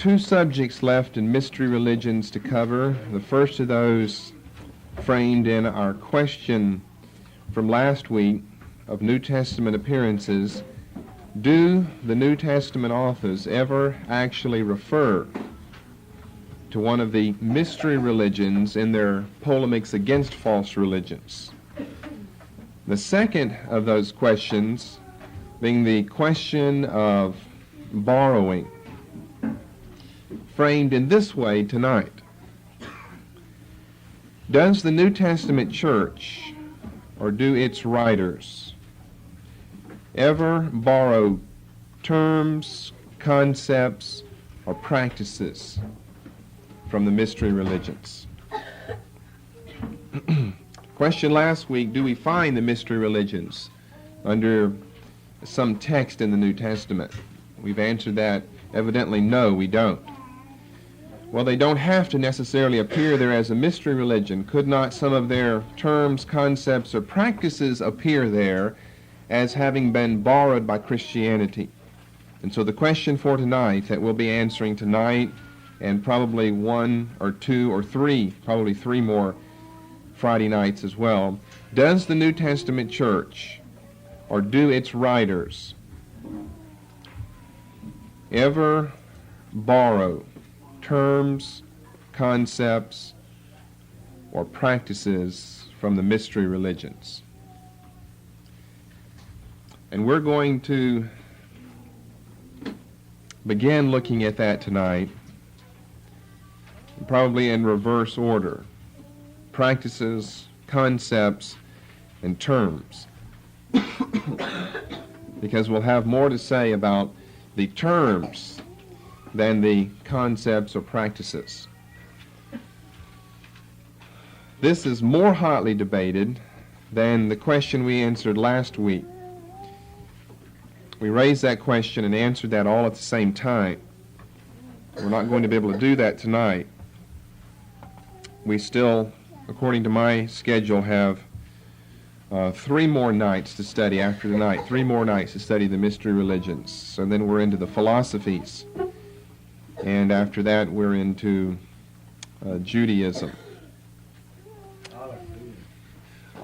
two subjects left in mystery religions to cover. The first of those framed in our question from last week of New Testament appearances. Do the New Testament authors ever actually refer to one of the mystery religions in their polemics against false religions? The second of those questions being the question of borrowing, framed in this way tonight. Does the New Testament church, or do its writers, ever borrow terms, concepts, or practices from the mystery religions? Question last week, do we find the mystery religions under some text in the New Testament? We've answered that evidently no, we don't. Well, they don't have to necessarily appear there as a mystery religion. Could not some of their terms, concepts, or practices appear there as having been borrowed by Christianity? And so the question for tonight that we'll be answering tonight, and probably one or two or three, probably three more Friday nights as well, does the New Testament church, or do its writers, ever borrow terms, concepts, or practices from the mystery religions? And we're going to begin looking at that tonight, probably in reverse order. Practices, concepts, and terms. Because we'll have more to say about the terms than the concepts or practices. This is more hotly debated than the question we answered last week. We raised that question and answered that all at the same time. We're not going to be able to do that tonight. We still, according to my schedule, have 3 more nights to study after tonight, 3 more nights to study the mystery religions. And then we're into the philosophies. And after that, we're into Judaism.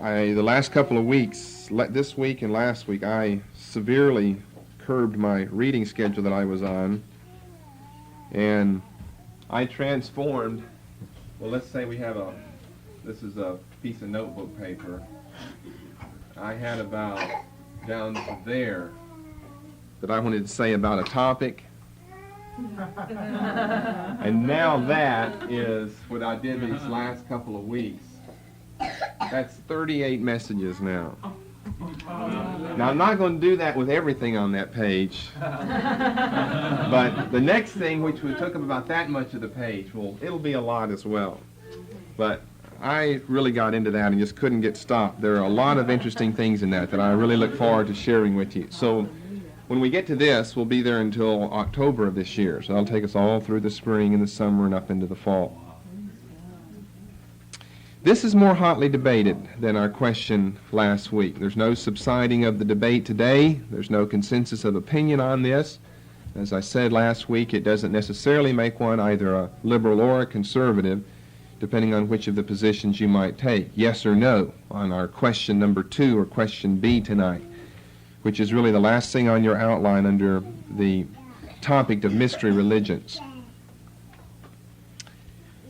The last couple of weeks, this week and last week, I severely curbed my reading schedule that I was on. And I transformed, well, let's say we have this is a piece of notebook paper. I had about down to there that I wanted to say about a topic. And now that is what I did these last couple of weeks. That's 38 messages now. Now I'm not going to do that with everything on that page. But the next thing, which would took up about that much of the page, well, it'll be a lot as well. But I really got into that and just couldn't get stopped. There are a lot of interesting things in that I really look forward to sharing with you. So when we get to this, we'll be there until October of this year. So that'll take us all through the spring and the summer and up into the fall. This is more hotly debated than our question last week. There's no subsiding of the debate today. There's no consensus of opinion on this. As I said last week, it doesn't necessarily make one either a liberal or a conservative, depending on which of the positions you might take, yes or no, on our question number 2 or question B tonight, which is really the last thing on your outline under the topic of mystery religions.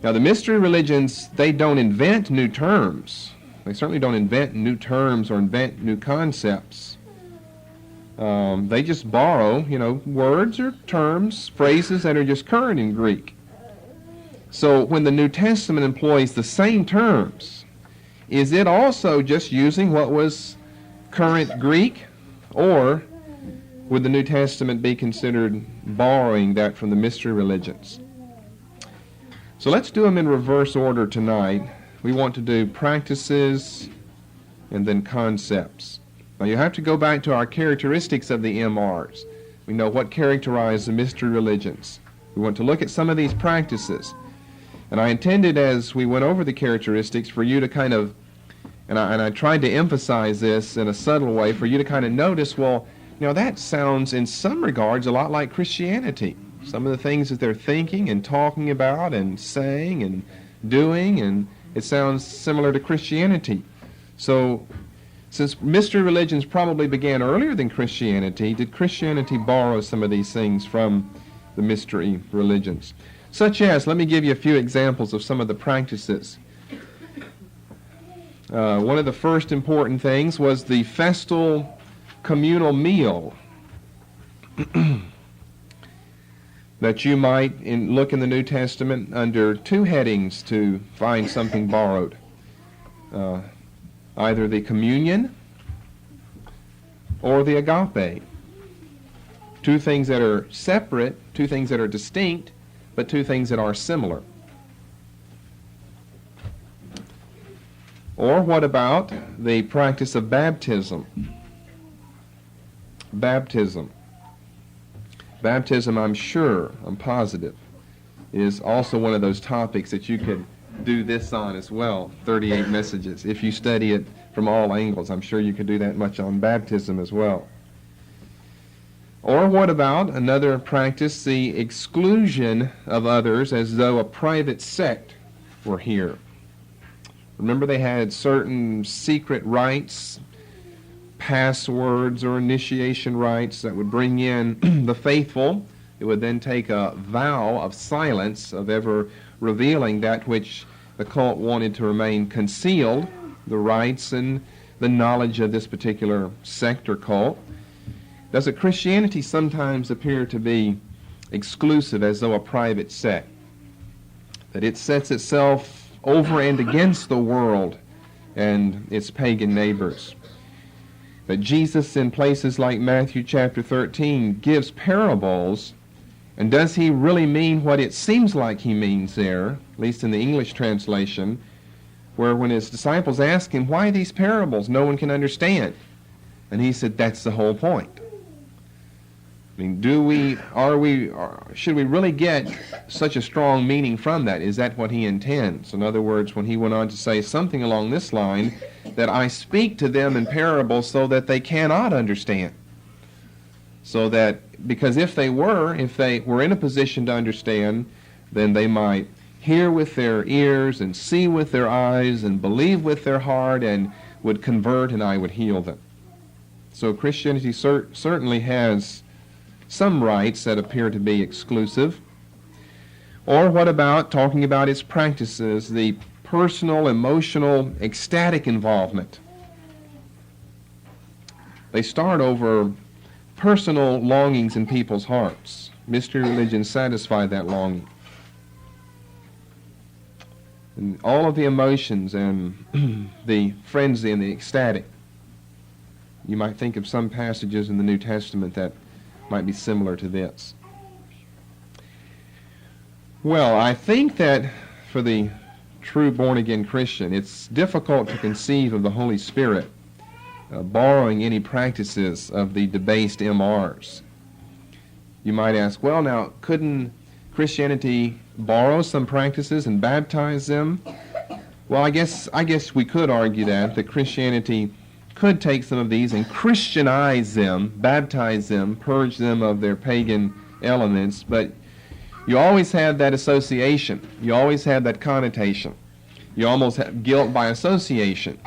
Now, the mystery religions, they don't invent new terms. They certainly don't invent new terms or invent new concepts. They just borrow, words or terms, phrases that are just current in Greek. So when the New Testament employs the same terms, is it also just using what was current Greek? Or would the New Testament be considered borrowing that from the mystery religions? So let's do them in reverse order tonight. We want to do practices and then concepts. Now you have to go back to our characteristics of the MRs. We know what characterized the mystery religions. We want to look at some of these practices. And I intended, as we went over the characteristics, for you to kind of, and I tried to emphasize this in a subtle way, for you to kind of notice, well, that sounds in some regards a lot like Christianity. some of the things that they're thinking and talking about and saying and doing, and it sounds similar to Christianity. So, since mystery religions probably began earlier than Christianity, did Christianity borrow some of these things from the mystery religions? Such as, let me give you a few examples of some of the practices. One of the first important things was the festal communal meal that you might look in the New Testament under two headings to find something borrowed. Either the communion or the agape. Two things that are separate, two things that are distinct, but two things that are similar. Or what about the practice of baptism? Baptism, I'm sure, I'm positive, is also one of those topics that you could do this on as well, 38 messages. If you study it from all angles, I'm sure you could do that much on baptism as well. Or what about another practice, the exclusion of others as though a private sect were here. Remember, they had certain secret rites, passwords or initiation rites that would bring in the faithful. It would then take a vow of silence, of ever revealing that which the cult wanted to remain concealed, the rites and the knowledge of this particular sect or cult. Does Christianity sometimes appear to be exclusive, as though a private sect? That it sets itself over and against the world and its pagan neighbors? That Jesus, in places like Matthew chapter 13, gives parables, and does he really mean what it seems like he means there, at least in the English translation, where when his disciples ask him, why these parables? No one can understand. And he said, that's the whole point. I mean, should we really get such a strong meaning from that? Is that what he intends? In other words, when he went on to say something along this line, that I speak to them in parables so that they cannot understand. So that, because if they were in a position to understand, then they might hear with their ears and see with their eyes and believe with their heart and would convert, and I would heal them. So Christianity certainly has some rites that appear to be exclusive. Or what about talking about its practices, the personal, emotional, ecstatic involvement? They start over personal longings in people's hearts. Mystery religions satisfy that longing. And all of the emotions and the frenzy and the ecstatic. You might think of some passages in the New Testament that might be similar to this. Well, I think that for the true born-again Christian, it's difficult to conceive of the Holy Spirit borrowing any practices of the debased MRs. You might ask, well, now, couldn't Christianity borrow some practices and baptize them? Well, I guess we could argue that Christianity could take some of these and Christianize them, baptize them, purge them of their pagan elements, but you always have that association. You always have that connotation. You almost have guilt by association,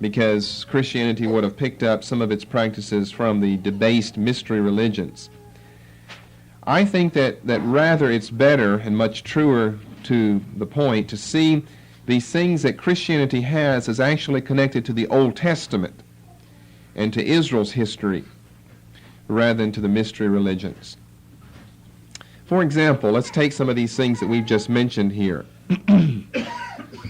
because Christianity would have picked up some of its practices from the debased mystery religions. I think that rather it's better and much truer to the point to see these things that Christianity has as actually connected to the Old Testament and to Israel's history rather than to the mystery religions. For example, let's take some of these things that we've just mentioned here,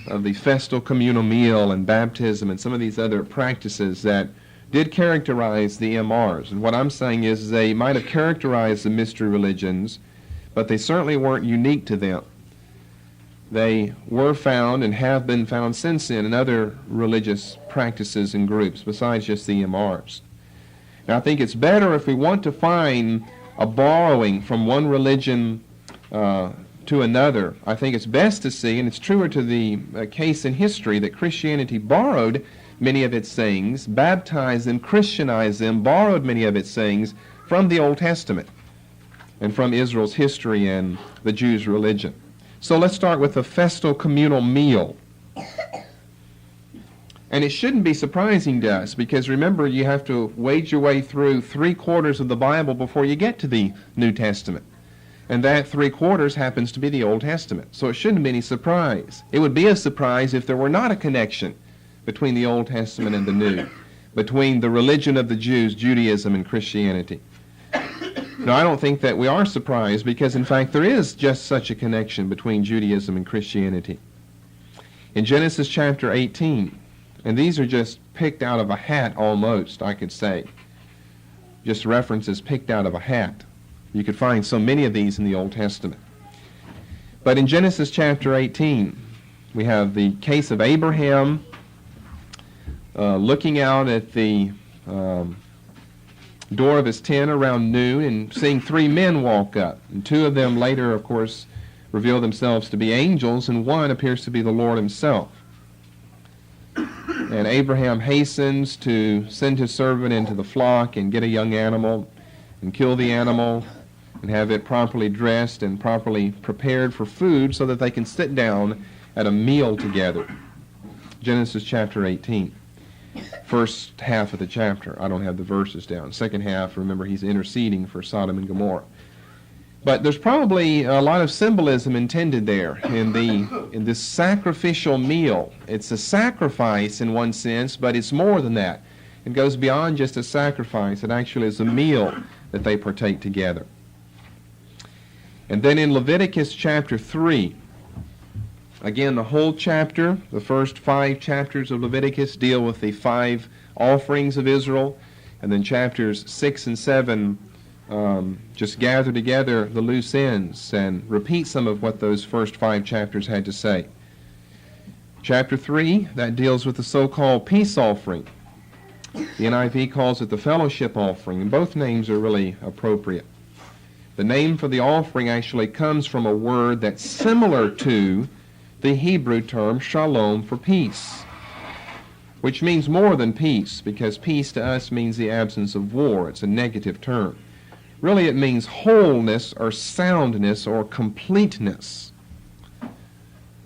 of the festal communal meal and baptism and some of these other practices that did characterize the MRs. And what I'm saying is they might have characterized the mystery religions, but they certainly weren't unique to them. They were found and have been found since then in other religious practices and groups besides just the MRs. Now, I think it's better if we want to find a borrowing from one religion to another. I think it's best to see, and it's truer to the case in history, that Christianity borrowed many of its sayings, baptized them, Christianized them, borrowed many of its sayings from the Old Testament. and from Israel's history and the Jews' religion. So let's start with the festal communal meal. And it shouldn't be surprising to us, because remember, you have to wade your way through 3/4 of the Bible before you get to the New Testament. And that 3/4 happens to be the Old Testament. So it shouldn't be any surprise. It would be a surprise if there were not a connection between the Old Testament and the New, between the religion of the Jews, Judaism, and Christianity. No, I don't think that we are surprised, because in fact there is just such a connection between Judaism and Christianity. In Genesis chapter 18, and these are just picked out of a hat almost, I could say. Just references picked out of a hat. You could find so many of these in the Old Testament. But in Genesis chapter 18, we have the case of Abraham looking out at the door of his tent around noon and seeing 3 men walk up. And 2 of them later, of course, reveal themselves to be angels, and 1 appears to be the Lord himself. And Abraham hastens to send his servant into the flock and get a young animal and kill the animal and have it properly dressed and properly prepared for food so that they can sit down at a meal together. Genesis chapter 18. First half of the chapter. I don't have the verses down. Second half, remember, he's interceding for Sodom and Gomorrah. But there's probably a lot of symbolism intended there in this sacrificial meal. It's a sacrifice in one sense, but it's more than that. It goes beyond just a sacrifice. It actually is a meal that they partake together. And then in Leviticus chapter 3, again, the whole chapter, the first 5 chapters of Leviticus deal with the 5 offerings of Israel, and then chapters 6 and 7 just gather together the loose ends and repeat some of what those first 5 chapters had to say. Chapter 3, that deals with the so-called peace offering. The NIV calls it the fellowship offering, and both names are really appropriate. The name for the offering actually comes from a word that's similar to the Hebrew term shalom for peace, which means more than peace, because peace to us means the absence of war. It's a negative term. Really, it means wholeness or soundness or completeness.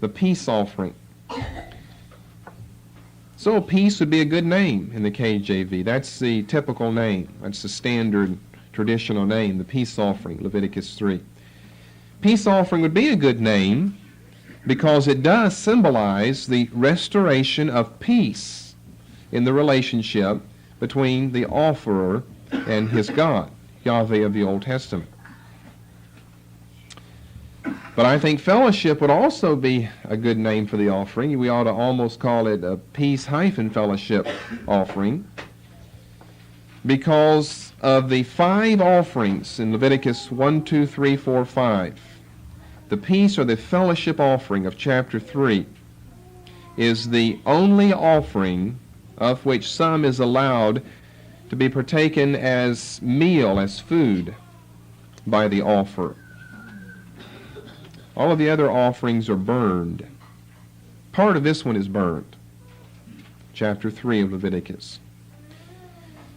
The peace offering. So peace would be a good name in the KJV. That's the typical name. That's the standard traditional name, the peace offering, Leviticus 3. Peace offering would be a good name because it does symbolize the restoration of peace in the relationship between the offerer and his God, Yahweh of the Old Testament. But I think fellowship would also be a good name for the offering. We ought to almost call it a peace-fellowship offering, because of the 5 offerings in Leviticus 1, 2, 3, 4, 5. The peace or the fellowship offering of chapter 3 is the only offering of which some is allowed to be partaken as meal, as food, by the offerer. All of the other offerings are burned. Part of this one is burned. Chapter 3 of Leviticus.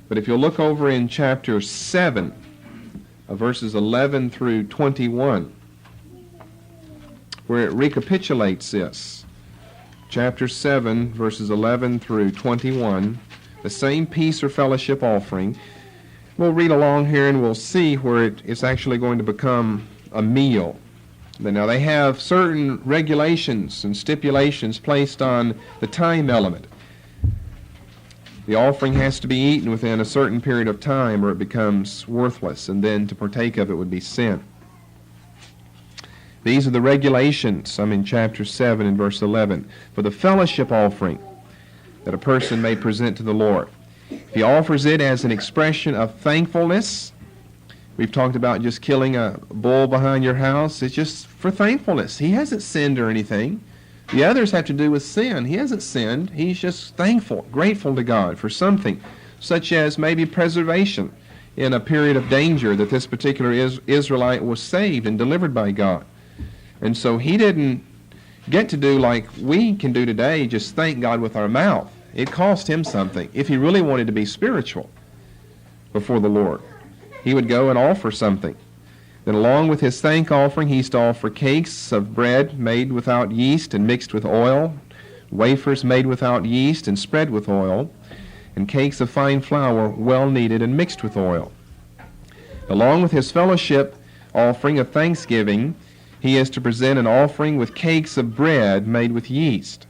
But if you'll look over in chapter 7, verses 11 through 21, where it recapitulates this. Chapter 7, verses 11 through 21, the same peace or fellowship offering. We'll read along here and we'll see where it's actually going to become a meal. Now they have certain regulations and stipulations placed on the time element. The offering has to be eaten within a certain period of time or it becomes worthless, and then to partake of it would be sin. These are the regulations, I'm in chapter 7 and verse 11, for the fellowship offering that a person may present to the Lord. If he offers it as an expression of thankfulness, we've talked about just killing a bull behind your house. It's just for thankfulness. He hasn't sinned or anything. The others have to do with sin. He hasn't sinned. He's just thankful, grateful to God for something, such as maybe preservation in a period of danger that this particular Israelite was saved and delivered by God. And so he didn't get to do like we can do today, just thank God with our mouth. It cost him something. If he really wanted to be spiritual before the Lord, he would go and offer something. Then along with his thank offering, he is to offer cakes of bread made without yeast and mixed with oil, wafers made without yeast and spread with oil, and cakes of fine flour well kneaded and mixed with oil. Along with his fellowship offering of thanksgiving, he is to present an offering with cakes of bread made with yeast.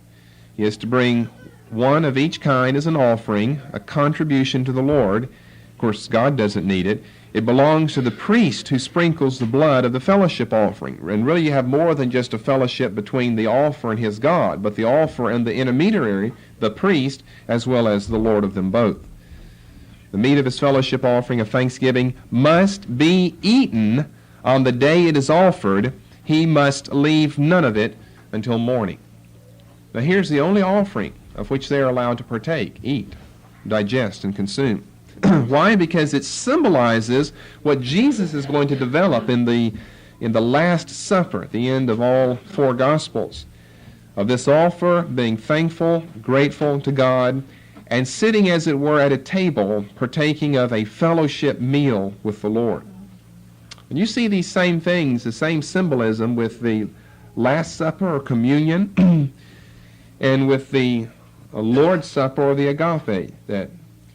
He is to bring one of each kind as an offering, a contribution to the Lord. Of course, God doesn't need it. It belongs to the priest who sprinkles the blood of the fellowship offering. And really you have more than just a fellowship between the offer and his God, but the offer and the intermediary, the priest, as well as the Lord of them both. The meat of his fellowship offering of thanksgiving must be eaten on the day it is offered. He must leave none of it until morning. Now here's the only offering of which they are allowed to partake, eat, digest, and consume. Why? Because it symbolizes what Jesus is going to develop in the Last Supper, at the end of all four Gospels, of this offer, being thankful, grateful to God, and sitting, as it were, at a table, partaking of a fellowship meal with the Lord. And you see these same things, the same symbolism with the Last Supper or communion, and with the Lord's Supper or the agape that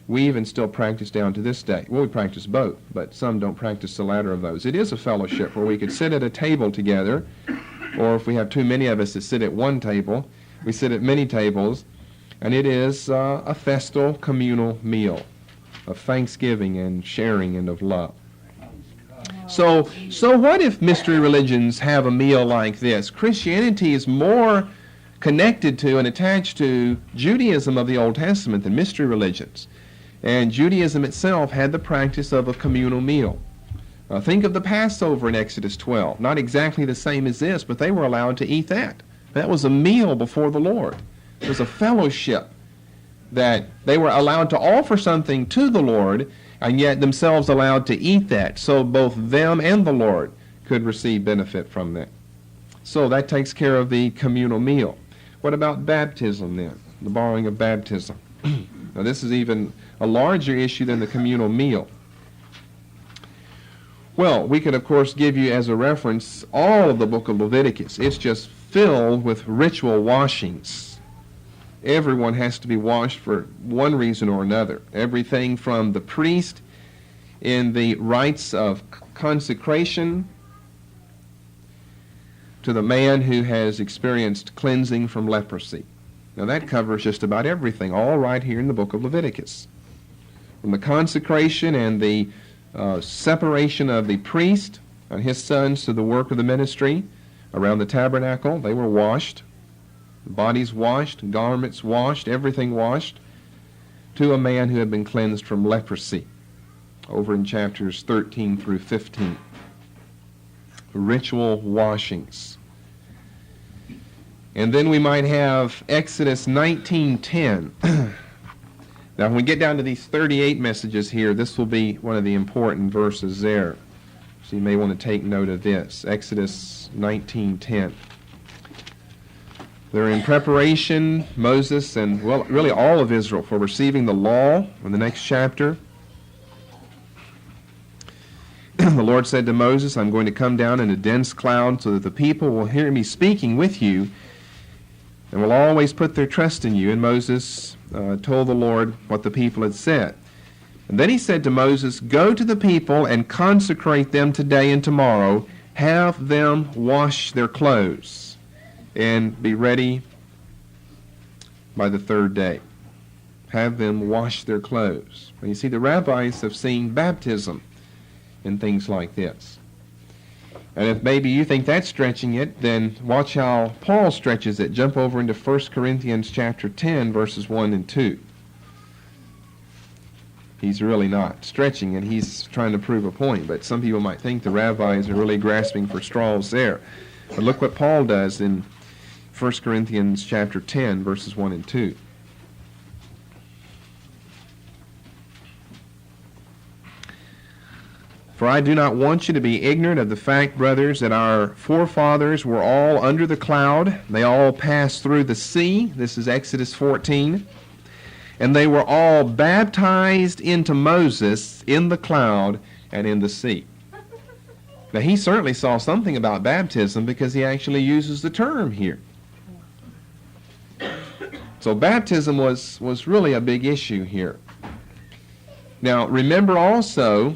we even still practice down to this day. Well, we practice both, but some don't practice the latter of those. It is a fellowship where we could sit at a table together, or if we have too many of us that sit at one table, we sit at many tables, and it is a festal, communal meal of thanksgiving and sharing and of love. So what if mystery religions have a meal like this? Christianity is more connected to and attached to Judaism of the Old Testament than mystery religions. And Judaism itself had the practice of a communal meal. Think of the Passover in Exodus 12. Not exactly the same as this, but they were allowed to eat that. That was a meal before the Lord. It was a fellowship that they were allowed to offer something to the Lord, and yet themselves allowed to eat that, so both them and the Lord could receive benefit from that. So that takes care of the communal meal. What about baptism then? The borrowing of baptism. Now this is even a larger issue than the communal meal. Well, we could of course give you as a reference all of the book of Leviticus. It's just filled with ritual washings. Everyone has to be washed for one reason or another. Everything from the priest in the rites of consecration to the man who has experienced cleansing from leprosy. Now that covers just about everything, all right here in the book of Leviticus. From the consecration and the separation of the priest and his sons to the work of the ministry around the tabernacle, they were washed. Bodies washed, garments washed, everything washed, to a man who had been cleansed from leprosy, over in chapters 13 through 15. Ritual washings. And then we might have Exodus 19:10. Now, when we get down to these 38 messages here, this will be one of the important verses there. So you may want to take note of this. Exodus 19:10. They're in preparation, Moses and, well, really all of Israel, for receiving the law in the next chapter. The Lord said to Moses, I'm going to come down in a dense cloud so that the people will hear me speaking with you and will always put their trust in you. And Moses told the Lord what the people had said. And then he said to Moses, go to the people and consecrate them today and tomorrow. Have them wash their clothes and be ready by the third day. Have them wash their clothes. Well, you see, the rabbis have seen baptism and things like this. And if maybe you think that's stretching it, then watch how Paul stretches it. Jump over into 1 Corinthians chapter 10, verses 1 and 2. He's really not stretching it. He's trying to prove a point. But some people might think the rabbis are really grasping for straws there. But look what Paul does in 1 Corinthians chapter 10, verses 1 and 2. For I do not want you to be ignorant of the fact, brothers, that our forefathers were all under the cloud. They all passed through the sea. This is Exodus 14. And they were all baptized into Moses in the cloud and in the sea. Now, he certainly saw something about baptism because he actually uses the term here. So baptism was really a big issue here. Now, remember also,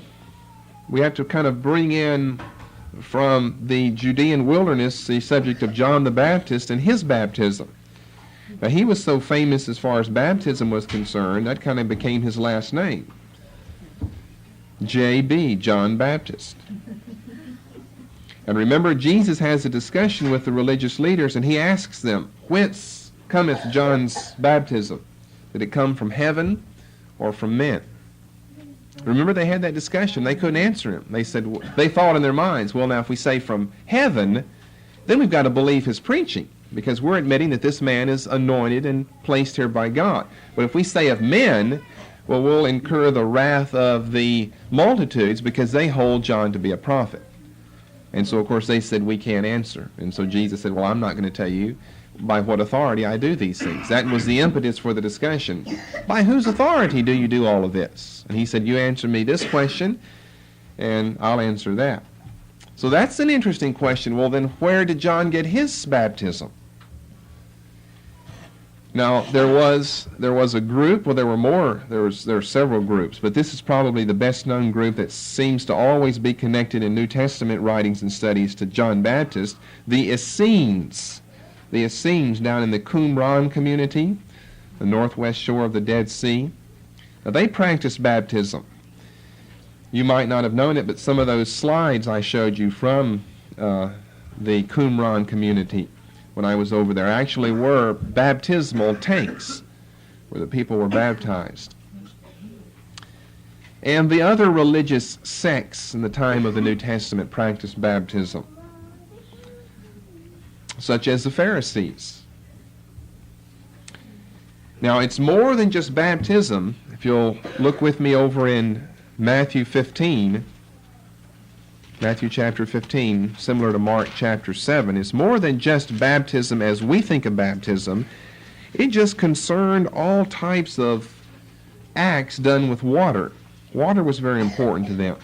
we have to kind of bring in from the Judean wilderness the subject of John the Baptist and his baptism. Now, he was so famous as far as baptism was concerned, that kind of became his last name. J.B., John Baptist. And remember, Jesus has a discussion with the religious leaders, and he asks them, "Whence cometh John's baptism? Did it come from heaven or from men?" Remember, they had that discussion. They couldn't answer him. They said, they thought in their minds, well, now if we say from heaven, then we've got to believe his preaching, because we're admitting that this man is anointed and placed here by God. But if we say of men, well, we'll incur the wrath of the multitudes because they hold John to be a prophet. And so, of course, they said, we can't answer. And so Jesus said, well, I'm not going to tell you by what authority I do these things. That was the impetus for the discussion. By whose authority do you do all of this? And he said, you answer me this question, and I'll answer that. So that's an interesting question. Well, then where did John get his baptism? Now, there was a group, well, there were several groups, but this is probably the best known group that seems to always be connected in New Testament writings and studies to John Baptist, the Essenes. The Essenes down in the Qumran community, the northwest shore of the Dead Sea. Now, they practiced baptism. You might not have known it, but some of those slides I showed you from the Qumran community when I was over there actually were baptismal tanks where the people were baptized. And the other religious sects in the time of the New Testament practiced baptism, such as the Pharisees. Now, it's more than just baptism. If you'll look with me over in Matthew 15, Matthew chapter 15, similar to Mark chapter 7, is more than just baptism as we think of baptism. It just concerned all types of acts done with water. Water was very important to them.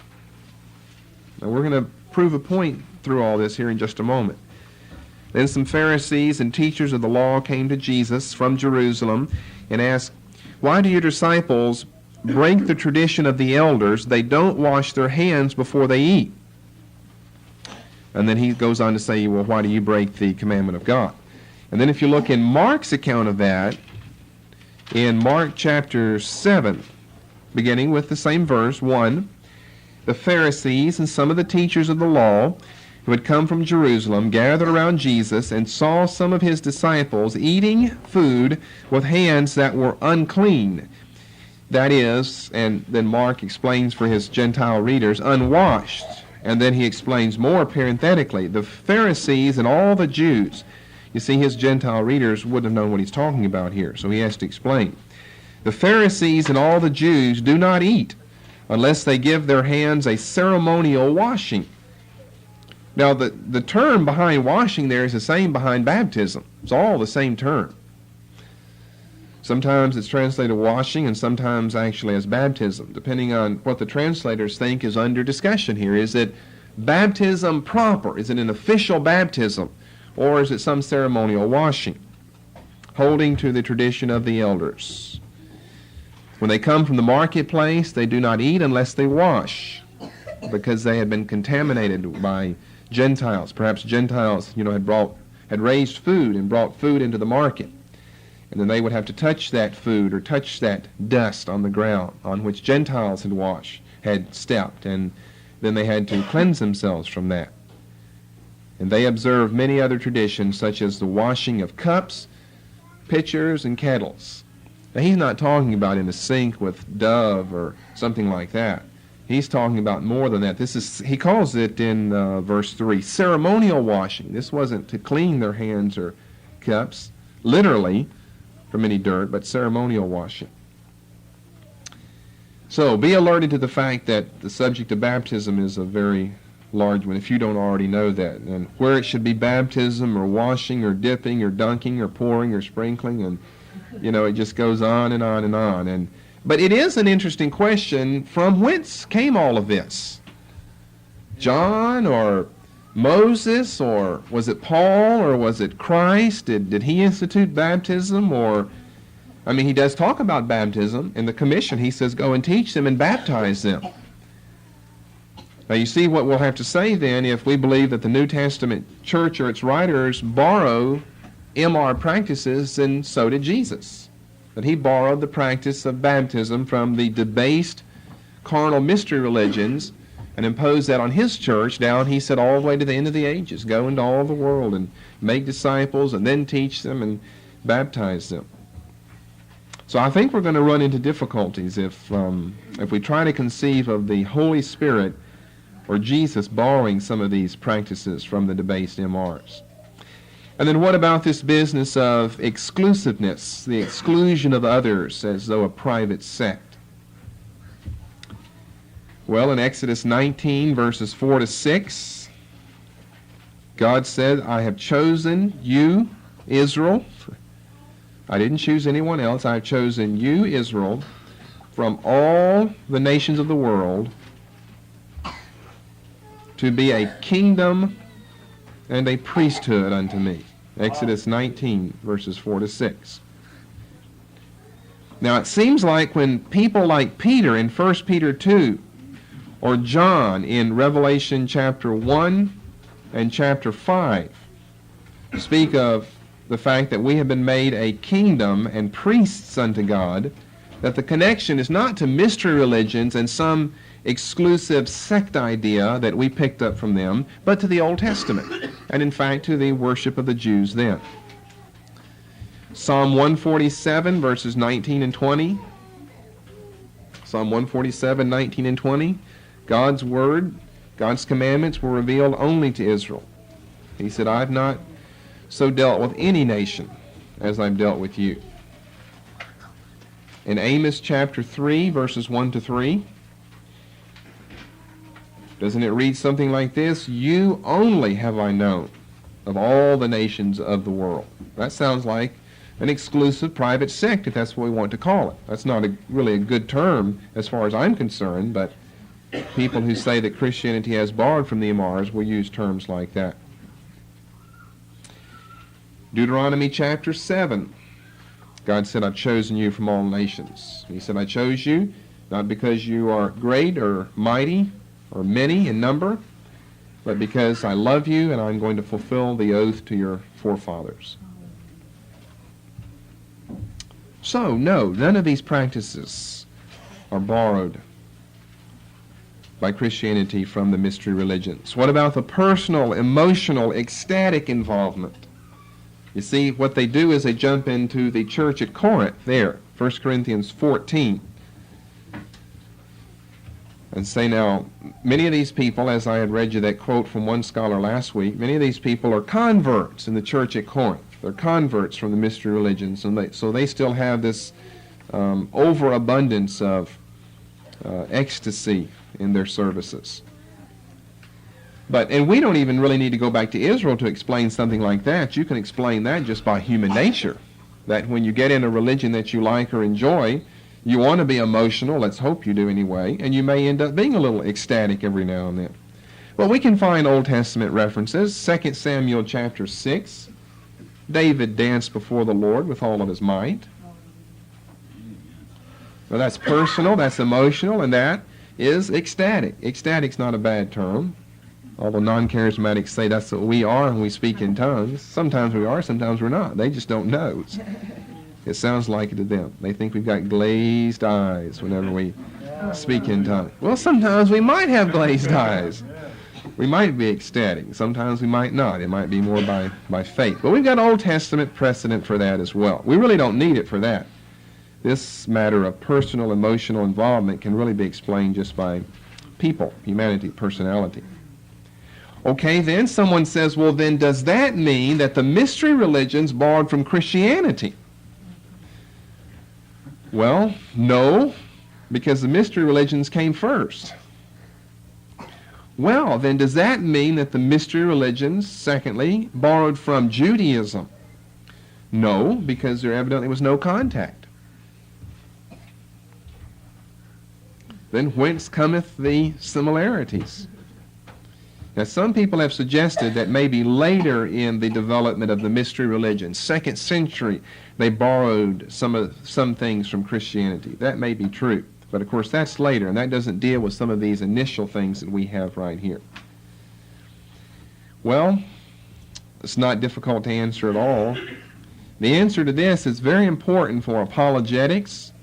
Now, we're going to prove a point through all this here in just a moment. Then some Pharisees and teachers of the law came to Jesus from Jerusalem and asked, "Why do your disciples break the tradition of the elders? They don't wash their hands before they eat." And then he goes on to say, well, why do you break the commandment of God? And then if you look in Mark's account of that, in Mark chapter 7, beginning with the same verse, 1, the Pharisees and some of the teachers of the law who had come from Jerusalem gathered around Jesus and saw some of his disciples eating food with hands that were unclean. That is, and then Mark explains for his Gentile readers, unwashed. And then he explains more parenthetically, the Pharisees and all the Jews. You see, his Gentile readers wouldn't have known what he's talking about here, so he has to explain. The Pharisees and all the Jews do not eat unless they give their hands a ceremonial washing. Now, the term behind washing there is the same behind baptism. It's all the same term. Sometimes it's translated washing and sometimes actually as baptism, depending on what the translators think is under discussion here. Is it baptism proper? Is it an official baptism? Or is it some ceremonial washing? Holding to the tradition of the elders. When they come from the marketplace, they do not eat unless they wash, because they had been contaminated by Gentiles. Perhaps Gentiles, had raised food and brought food into the market. And then they would have to touch that food or touch that dust on the ground on which Gentiles had stepped, and then they had to cleanse themselves from that. And they observed many other traditions, such as the washing of cups, pitchers, and kettles. Now, he's not talking about in a sink with Dove or something like that. He's talking about more than that. He calls it in verse 3, ceremonial washing. This wasn't to clean their hands or cups, literally, from any dirt, but ceremonial washing. So be alerted to the fact that the subject of baptism is a very large one, if you don't already know that. And where it should be baptism or washing or dipping or dunking or pouring or sprinkling, and it just goes on and on and on. But it is an interesting question, from whence came all of this? John or Moses, or was it Paul, or was it Christ? Did he institute baptism? Or, I mean, he does talk about baptism in the commission. He says, go and teach them and baptize them. Now you see what we'll have to say then if we believe that the New Testament church or its writers borrow MR practices, and so did Jesus. That he borrowed the practice of baptism from the debased carnal mystery religions and imposed that on his church down, he said, all the way to the end of the ages. Go into all the world and make disciples and then teach them and baptize them. So I think we're going to run into difficulties if we try to conceive of the Holy Spirit or Jesus borrowing some of these practices from the debased MRs. And then what about this business of exclusiveness, the exclusion of others as though a private sect? Well, in Exodus 19, verses 4 to 6, God said, I have chosen you, Israel. I didn't choose anyone else. I have chosen you, Israel, from all the nations of the world to be a kingdom and a priesthood unto me. Exodus 19, verses 4 to 6. Now, it seems like when people like Peter in 1 Peter 2, or John in Revelation chapter 1 and chapter 5 speak of the fact that we have been made a kingdom and priests unto God, that the connection is not to mystery religions and some exclusive sect idea that we picked up from them, but to the Old Testament, and in fact to the worship of the Jews then. Psalm 147, verses 19 and 20. Psalm 147, 19 and 20. God's word, God's commandments were revealed only to Israel. He said, I've not so dealt with any nation as I've dealt with you. In Amos chapter 3, verses 1 to 3, doesn't it read something like this? You only have I known of all the nations of the world. That sounds like an exclusive private sect, if that's what we want to call it. That's not really a good term as far as I'm concerned, but people who say that Christianity has borrowed from the MRs will use terms like that. Deuteronomy chapter 7. God said, I've chosen you from all nations. He said, I chose you not because you are great or mighty or many in number, but because I love you and I'm going to fulfill the oath to your forefathers. So, no, none of these practices are borrowed by Christianity from the mystery religions. What about the personal, emotional, ecstatic involvement? You see, what they do is they jump into the church at Corinth there, 1 Corinthians 14, and say, now, many of these people, as I had read you that quote from one scholar last week, many of these people are converts in the church at Corinth. They're converts from the mystery religions, and so they still have this overabundance of ecstasy in their services. And we don't even really need to go back to Israel to explain something like that. You can explain that just by human nature, that when you get in a religion that you like or enjoy, you want to be emotional, let's hope you do anyway, and you may end up being a little ecstatic every now and then. Well, we can find Old Testament references. 2 Samuel chapter 6, David danced before the Lord with all of his might. Well, that's personal, that's emotional, and that is ecstatic. Ecstatic's not a bad term, although non-charismatics say that's what we are when we speak in tongues. Sometimes we are, sometimes we're not. They just don't know. It sounds like it to them. They think we've got glazed eyes whenever we speak in tongues. Well, sometimes we might have glazed eyes. We might be ecstatic. Sometimes we might not. It might be more by faith. But we've got Old Testament precedent for that as well. We really don't need it for that. This matter of personal, emotional involvement can really be explained just by people, humanity, personality. Okay, then someone says, well, then does that mean that the mystery religions borrowed from Christianity? Well, no, because the mystery religions came first. Well, then does that mean that the mystery religions, secondly, borrowed from Judaism? No, because there evidently was no contact. Then whence cometh the similarities? Now, some people have suggested that maybe later in the development of the mystery religion, 2nd century, they borrowed some things from Christianity. That may be true. But, of course, that's later, and that doesn't deal with some of these initial things that we have right here. Well, it's not difficult to answer at all. The answer to this is very important for apologetics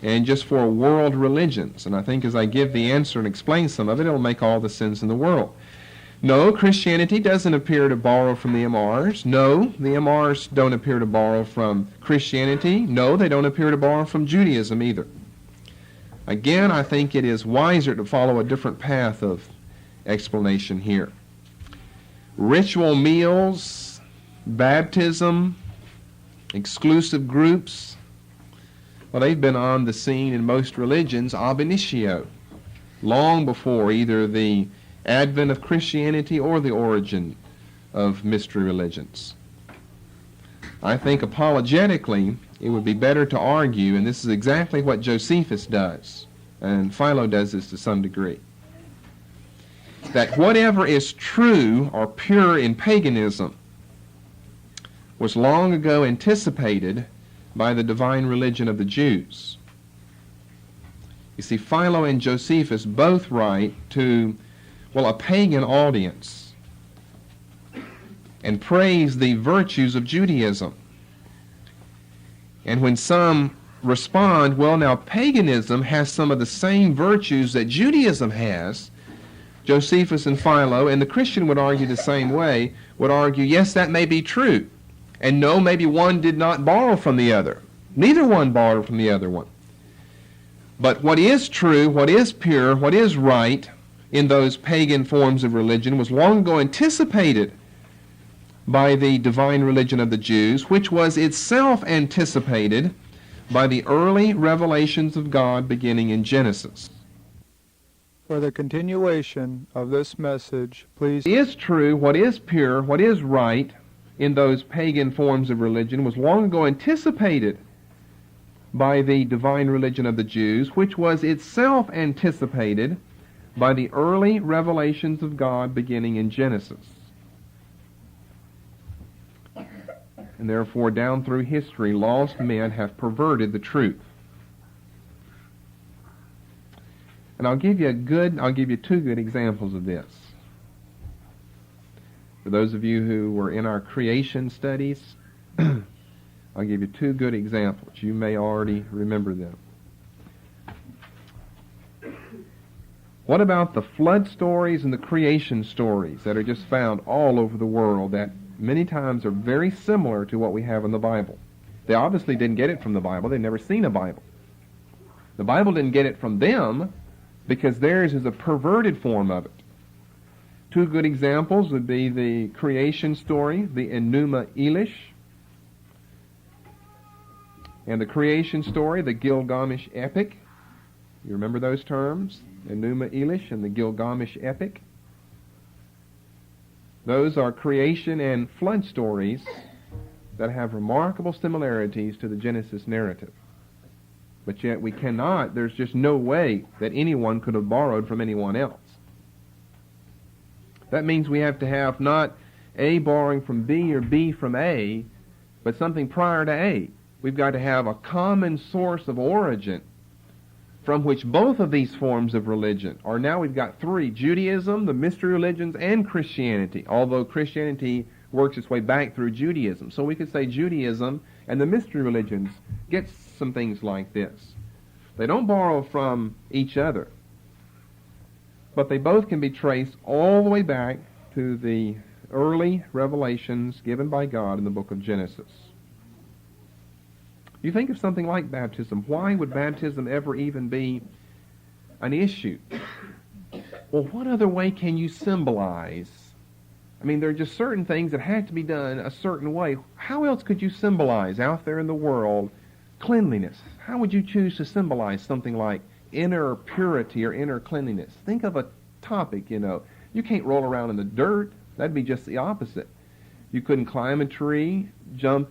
and just for world religions. And I think as I give the answer and explain some of it, it'll make all the sense in the world. No, Christianity doesn't appear to borrow from the MRs. No, the MRs don't appear to borrow from Christianity. No, they don't appear to borrow from Judaism either. Again, I think it is wiser to follow a different path of explanation here. Ritual meals, baptism, exclusive groups, well, they've been on the scene in most religions ab initio, long before either the advent of Christianity or the origin of mystery religions. I think apologetically it would be better to argue, and this is exactly what Josephus does, and Philo does this to some degree, that whatever is true or pure in paganism was long ago anticipated by the divine religion of the Jews. You see, Philo and Josephus both write to, a pagan audience and praise the virtues of Judaism. And when some respond, now paganism has some of the same virtues that Judaism has, Josephus and Philo, and the Christian would argue the same way, would argue, yes, that may be true. And no, maybe one did not borrow from the other. Neither one borrowed from the other one. But what is true, what is pure, what is right in those pagan forms of religion was long ago anticipated by the divine religion of the Jews, which was itself anticipated by the early revelations of God beginning in Genesis. For the continuation of this message, please. What is true, what is pure, what is right in those pagan forms of religion was long ago anticipated by the divine religion of the Jews, which was itself anticipated by the early revelations of God beginning in Genesis. And therefore, down through history, lost men have perverted the truth. And I'll give you two good examples of this. For those of you who were in our creation studies, I'll give you two good examples. You may already remember them. What about the flood stories and the creation stories that are just found all over the world that many times are very similar to what we have in the Bible? They obviously didn't get it from the Bible. They'd never seen a Bible. The Bible didn't get it from them because theirs is a perverted form of it. Two good examples would be the creation story, the Enuma Elish, and the creation story, the Gilgamesh epic. You remember those terms? Enuma Elish and the Gilgamesh epic. Those are creation and flood stories that have remarkable similarities to the Genesis narrative. But yet we cannot, there's just no way that anyone could have borrowed from anyone else. That means we have to have not A borrowing from B or B from A, but something prior to A. We've got to have a common source of origin from which both of these forms of religion are. Now we've got three: Judaism, the mystery religions, and Christianity, although Christianity works its way back through Judaism. So we could say Judaism and the mystery religions get some things like this. They don't borrow from each other, but they both can be traced all the way back to the early revelations given by God in the book of Genesis. You think of something like baptism. Why would baptism ever even be an issue? Well, what other way can you symbolize? I mean, there are just certain things that have to be done a certain way. How else could you symbolize out there in the world cleanliness? How would you choose to symbolize something like inner purity or inner cleanliness? Think of a topic, You can't roll around in the dirt. That'd be just the opposite. You couldn't climb a tree, jump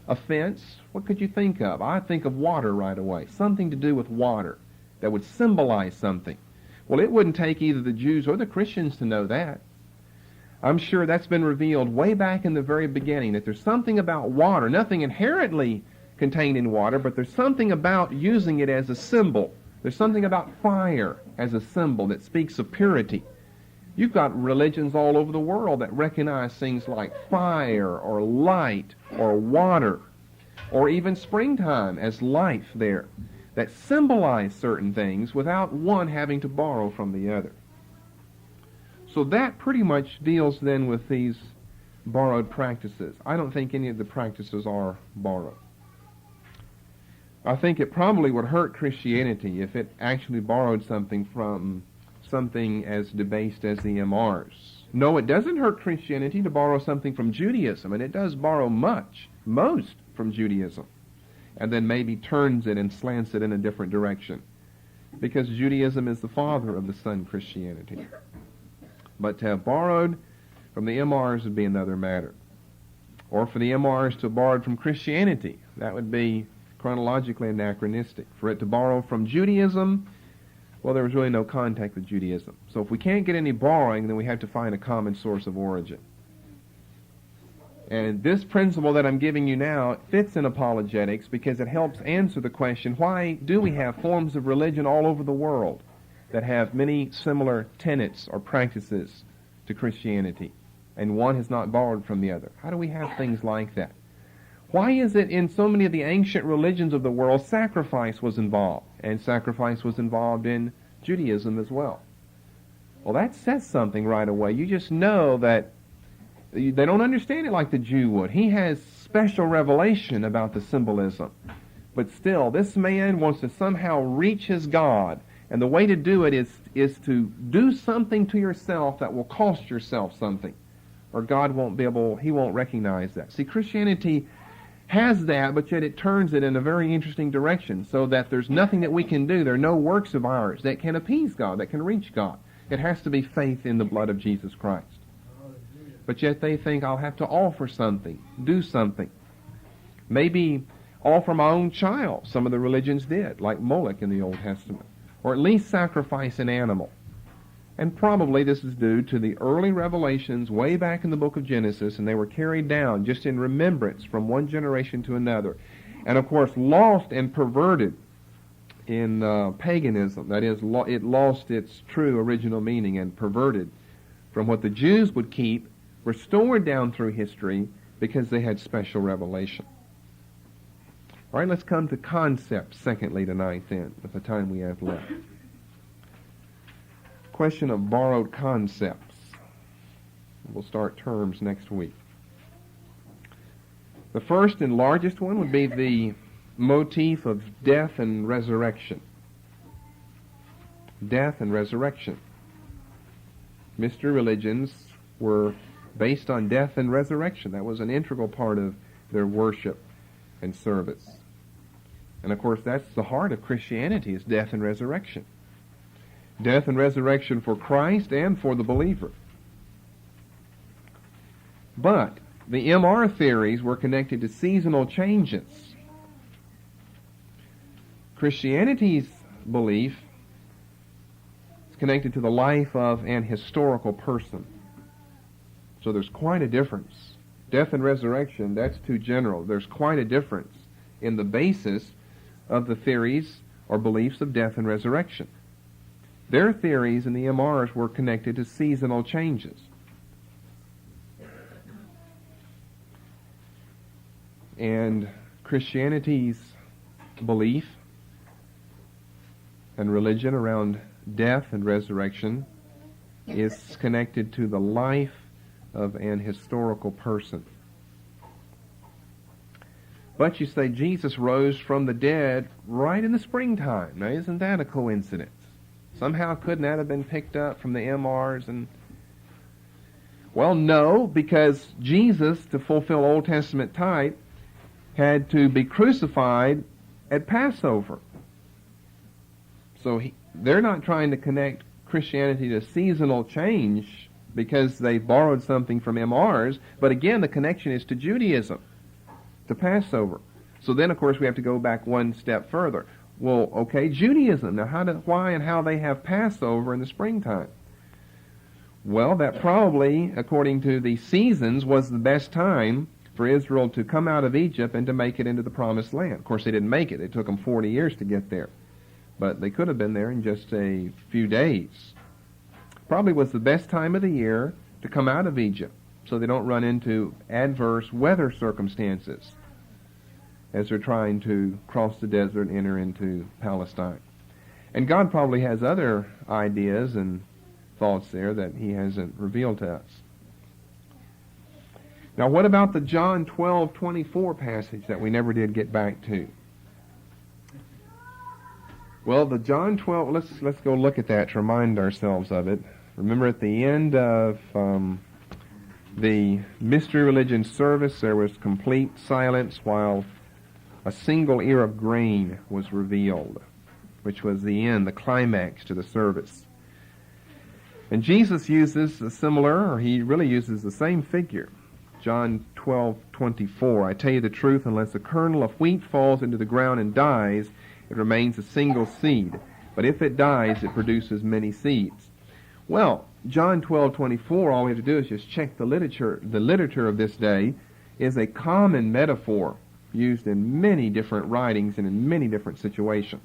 a fence. What could you think of? I think of water right away. Something to do with water that would symbolize something. Well, it wouldn't take either the Jews or the Christians to know that. I'm sure that's been revealed way back in the very beginning, that there's something about water, nothing inherently contained in water, but there's something about using it as a symbol. There's something about fire as a symbol that speaks of purity. You've got religions all over the world that recognize things like fire or light or water or even springtime as life there, that symbolize certain things without one having to borrow from the other. So that pretty much deals then with these borrowed practices. I don't think any of the practices are borrowed. I think it probably would hurt Christianity if it actually borrowed something from something as debased as the MRs. No, it doesn't hurt Christianity to borrow something from Judaism, and it does borrow most from Judaism, and then maybe turns it and slants it in a different direction, because Judaism is the father of the son Christianity. But to have borrowed from the MRs would be another matter. Or for the MRs to have borrowed from Christianity, that would be chronologically anachronistic. For it to borrow from Judaism, well, there was really no contact with Judaism. So if we can't get any borrowing, then we have to find a common source of origin. And this principle that I'm giving you now fits in apologetics because it helps answer the question, why do we have forms of religion all over the world that have many similar tenets or practices to Christianity, and one has not borrowed from the other? How do we have things like that? Why is it in so many of the ancient religions of the world sacrifice was involved, and sacrifice was involved in Judaism as well? Well, that says something right away. You just know that they don't understand it like the Jew would. He has special revelation about the symbolism. But still, this man wants to somehow reach his God, and the way to do it is to do something to yourself that will cost yourself something, or God won't be able, he won't recognize that. See, Christianity has that, but yet it turns it in a very interesting direction, so that there's nothing that we can do. There are no works of ours that can appease God, that can reach God. It has to be faith in the blood of Jesus Christ. But yet they think, I'll have to offer something, do something. Maybe offer my own child. Some of the religions did, like Moloch in the Old Testament. Or at least sacrifice an animal. And probably this is due to the early revelations way back in the book of Genesis, and they were carried down just in remembrance from one generation to another. And of course lost and perverted in paganism. That is, it lost its true original meaning and perverted from what the Jews would keep, restored down through history because they had special revelation. All right, let's come to concepts, secondly, tonight then, with the time we have left. Question of borrowed concepts. We'll start terms next week. The first and largest one would be the motif of death and resurrection. Death and resurrection. Mystery religions were based on death and resurrection. That was an integral part of their worship and service. And of course, that's the heart of Christianity, is death and resurrection. Death and resurrection for Christ and for the believer. But the MR theories were connected to seasonal changes. Christianity's belief is connected to the life of an historical person. So there's quite a difference. Death and resurrection, that's too general. There's quite a difference in the basis of the theories or beliefs of death and resurrection. Their theories in the MRs were connected to seasonal changes. And Christianity's belief and religion around death and resurrection is connected to the life of an historical person. But you say Jesus rose from the dead right in the springtime. Now, isn't that a coincidence? Somehow couldn't that have been picked up from the MRs? And well, no, because Jesus, to fulfill Old Testament type, had to be crucified at Passover. So they're not trying to connect Christianity to seasonal change because they borrowed something from MRs, but again, the connection is to Judaism, to Passover. So then, of course, we have to go back one step further. Well, okay, Judaism. Now, why and how they have Passover in the springtime? Well, that probably, according to the seasons, was the best time for Israel to come out of Egypt and to make it into the Promised Land. Of course, they didn't make it. It took them 40 years to get there. But they could have been there in just a few days. Probably was the best time of the year to come out of Egypt, so they don't run into adverse weather circumstances as they're trying to cross the desert and enter into Palestine. And God probably has other ideas and thoughts there that he hasn't revealed to us. Now, what about the John 12:24 passage that we never did get back to? Well, the John 12, let's go look at that to remind ourselves of it. Remember, at the end of the mystery religion service, there was complete silence while a single ear of grain was revealed, which was the end, the climax to the service. And Jesus uses a similar, or he really uses the same figure. John 12:24, I tell you the truth, unless a kernel of wheat falls into the ground and dies, it remains a single seed. But if it dies, it produces many seeds. Well, John 12:24, all we have to do is just check the literature. The literature of this day is a common metaphor used in many different writings and in many different situations.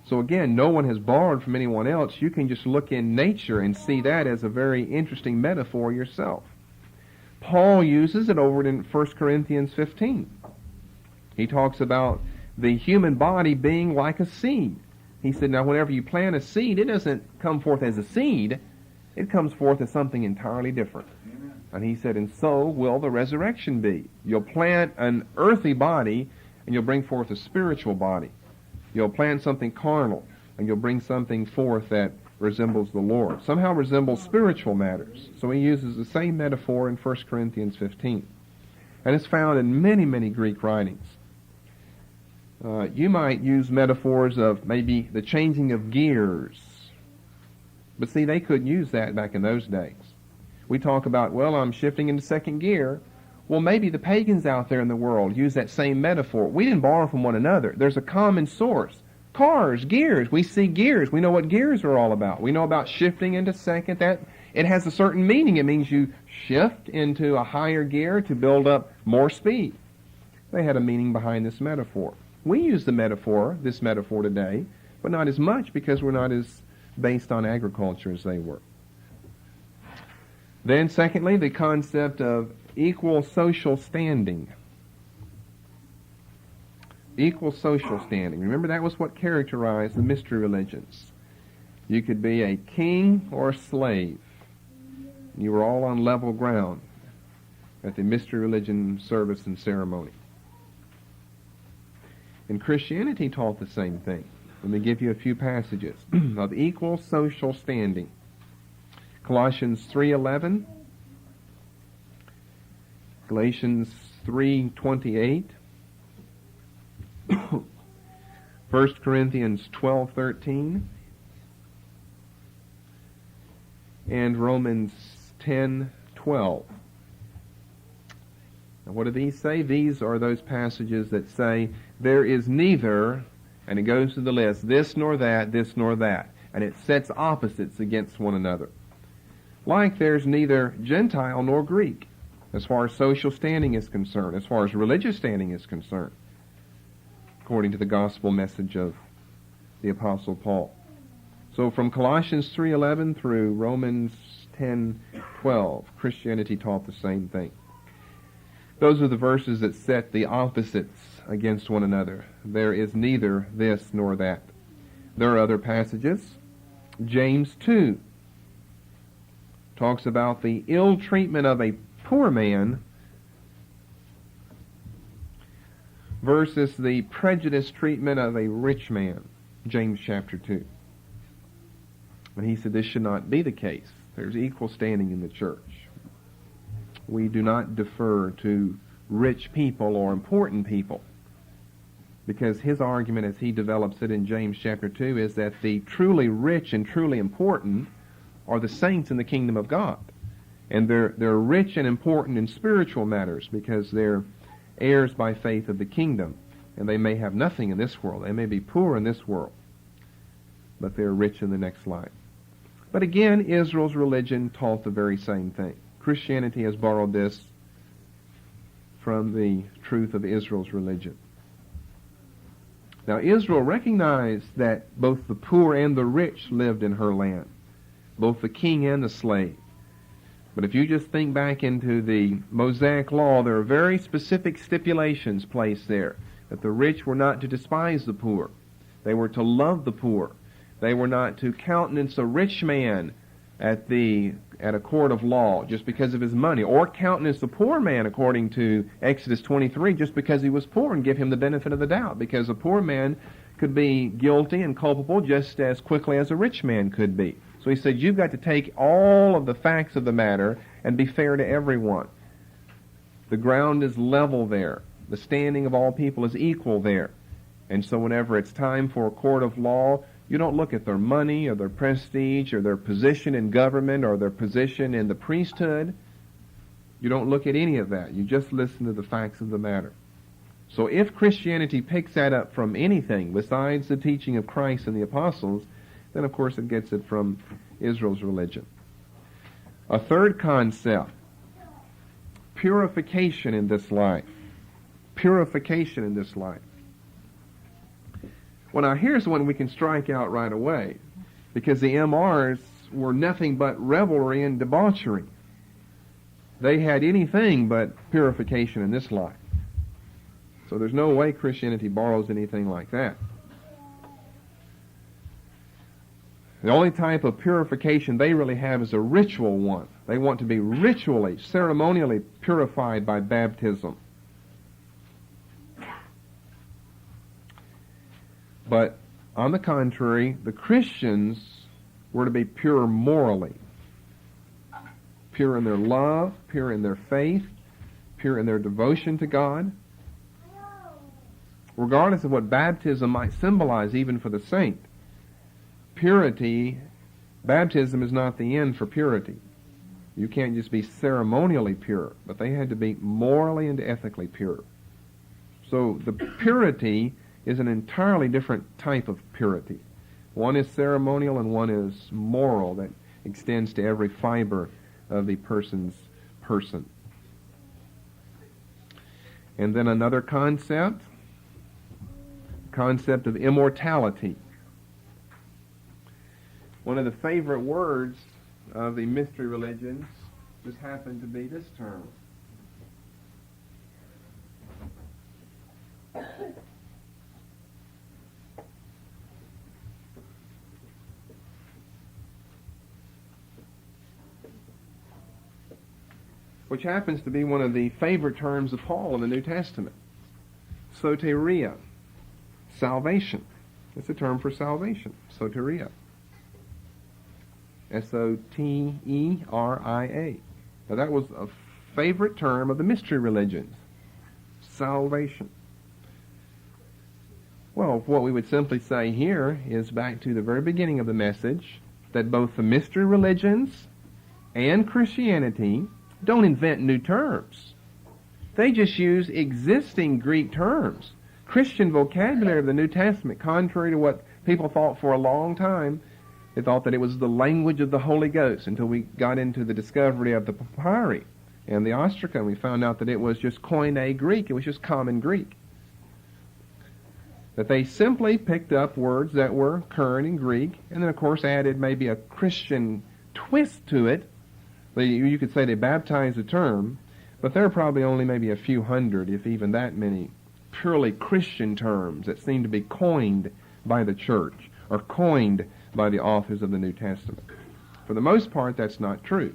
So again, no one has borrowed from anyone else. You can just look in nature and see that as a very interesting metaphor yourself. Paul uses it over in 1 Corinthians 15. He talks about the human body being like a seed. He said, now whenever you plant a seed, it doesn't come forth as a seed. It comes forth as something entirely different. Amen. And he said, and so will the resurrection be. You'll plant an earthly body, and you'll bring forth a spiritual body. You'll plant something carnal, and you'll bring something forth that resembles the Lord, somehow resembles spiritual matters. So he uses the same metaphor in 1 Corinthians 15. And it's found in many, many Greek writings. You might use metaphors of maybe the changing of gears. But see, they couldn't use that back in those days. We talk about, well, I'm shifting into second gear. Well, maybe the pagans out there in the world use that same metaphor. We didn't borrow from one another. There's a common source. Cars, gears. We see gears. We know what gears are all about. We know about shifting into second. That it has a certain meaning. It means you shift into a higher gear to build up more speed. They had a meaning behind this metaphor. We use this metaphor today, but not as much because we're not as based on agriculture as they were. Then, secondly, the concept of equal social standing. Equal social standing. Remember, that was what characterized the mystery religions. You could be a king or a slave. You were all on level ground at the mystery religion service and ceremony. And Christianity taught the same thing. Let me give you a few passages of equal social standing. Colossians 3:11, Galatians 3:28, 1 Corinthians 12:13, and Romans 10:12. Now, what do these say? These are those passages that say there is neither, and it goes to the list, this nor that, and it sets opposites against one another. Like there's neither Gentile nor Greek, as far as social standing is concerned, as far as religious standing is concerned, according to the gospel message of the Apostle Paul. So from Colossians 3:11 through Romans 10:12, Christianity taught the same thing. Those are the verses that set the opposites against one another. There is neither this nor that. There are other passages. James 2 talks about the ill treatment of a poor man versus the prejudiced treatment of a rich man. James chapter 2. And he said this should not be the case. There's equal standing in the church. We do not defer to rich people or important people, because his argument as he develops it in James chapter 2 is that the truly rich and truly important are the saints in the kingdom of God. And they're rich and important in spiritual matters because they're heirs by faith of the kingdom. And they may have nothing in this world. They may be poor in this world, but they're rich in the next life. But again, Israel's religion taught the very same thing. Christianity has borrowed this from the truth of Israel's religion. Now, Israel recognized that both the poor and the rich lived in her land, both the king and the slave. But if you just think back into the Mosaic law, there are very specific stipulations placed there, that the rich were not to despise the poor. They were to love the poor. They were not to countenance a rich man at a court of law just because of his money, or countenance the poor man according to Exodus 23 just because he was poor and give him the benefit of the doubt, because a poor man could be guilty and culpable just as quickly as a rich man could be. So he said, you've got to take all of the facts of the matter and be fair to everyone. The ground is level there. The standing of all people is equal there. And so whenever it's time for a court of law, you don't look at their money or their prestige or their position in government or their position in the priesthood. You don't look at any of that. You just listen to the facts of the matter. So if Christianity picks that up from anything besides the teaching of Christ and the apostles, then of course it gets it from Israel's religion. A third concept, purification in this life. Purification in this life. Well, now here's one we can strike out right away, because the MRs were nothing but revelry and debauchery. They had anything but purification in this life. So there's no way Christianity borrows anything like that. The only type of purification they really have is a ritual one. They want to be ritually, ceremonially purified by baptism. But on the contrary, the Christians were to be pure morally. Pure in their love, pure in their faith, pure in their devotion to God. Regardless of what baptism might symbolize, even for the saint, purity, baptism is not the end for purity. You can't just be ceremonially pure, but they had to be morally and ethically pure. So the purity is an entirely different type of purity. One is ceremonial and one is moral, that extends to every fiber of the person's person. And then another concept of immortality. One of the favorite words of the mystery religions just happened to be this term. Which happens to be one of the favorite terms of Paul in the New Testament. Soteria, salvation. It's a term for salvation, soteria. S-O-T-E-R-I-A. Now that was a favorite term of the mystery religions, salvation. Well, what we would simply say here is back to the very beginning of the message, that both the mystery religions and Christianity don't invent new terms. They just use existing Greek terms. Christian vocabulary of the New Testament, contrary to what people thought for a long time, they thought that it was the language of the Holy Ghost until we got into the discovery of the papyri and the ostraca, and we found out that it was just Koine Greek. It was just common Greek. That they simply picked up words that were current in Greek and then, of course, added maybe a Christian twist to it. You could say they baptized the term, but there are probably only maybe a few hundred, if even that many, purely Christian terms that seem to be coined by the church or coined by the authors of the New Testament. For the most part, that's not true.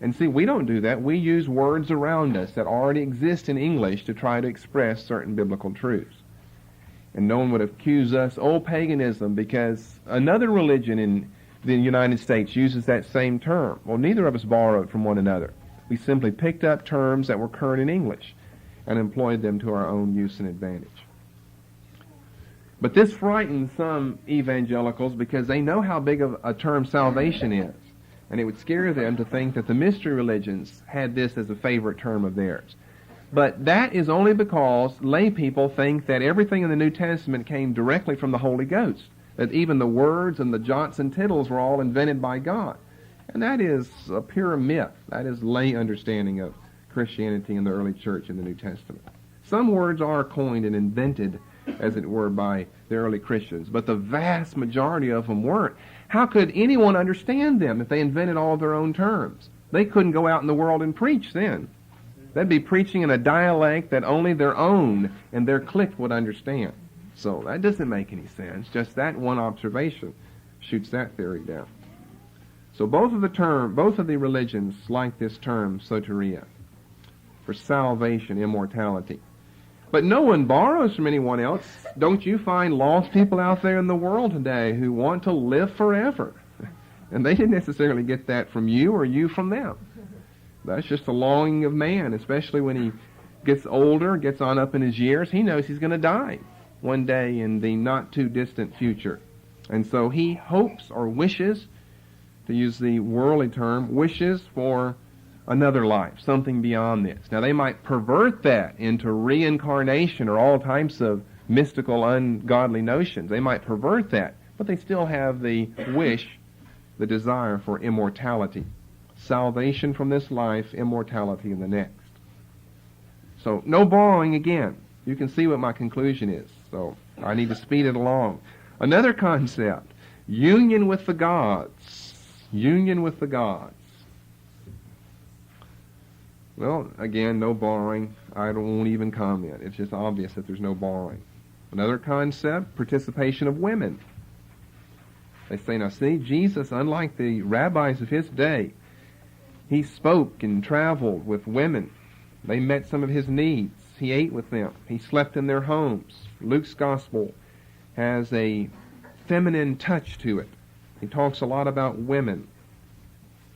And see, we don't do that. We use words around us that already exist in English to try to express certain biblical truths. And no one would accuse us, paganism, because another religion in the United States uses that same term. Well, neither of us borrowed from one another. We simply picked up terms that were current in English and employed them to our own use and advantage. But this frightens some evangelicals because they know how big of a term salvation is. And it would scare them to think that the mystery religions had this as a favorite term of theirs. But that is only because lay people think that everything in the New Testament came directly from the Holy Ghost, that even the words and the jots and tittles were all invented by God. And that is a pure myth. That is lay understanding of Christianity in the early church in the New Testament. Some words are coined and invented, as it were, by the early Christians, but the vast majority of them weren't. How could anyone understand them if they invented all of their own terms? They couldn't go out in the world and preach then. They'd be preaching in a dialect that only their own and their clique would understand. So that doesn't make any sense. Just that one observation shoots that theory down. So both of the religions like this term soteria, for salvation, immortality. But no one borrows from anyone else. Don't you find lost people out there in the world today who want to live forever? And they didn't necessarily get that from you or you from them. That's just a longing of man, especially when he gets older, gets on up in his years. He knows he's going to die one day in the not-too-distant future. And so he hopes or wishes, to use the worldly term, wishes for another life, something beyond this. Now, they might pervert that into reincarnation or all types of mystical, ungodly notions. They might pervert that, but they still have the wish, the desire for immortality. Salvation from this life, immortality in the next. So, no borrowing again. You can see what my conclusion is. So, I need to speed it along. Another concept, union with the gods. Union with the gods. Well, again, no borrowing. I won't even comment. It's just obvious that there's no borrowing. Another concept, participation of women. They say, now see, Jesus, unlike the rabbis of his day, he spoke and traveled with women. They met some of his needs. He ate with them. He slept in their homes. Luke's gospel has a feminine touch to it. He talks a lot about women.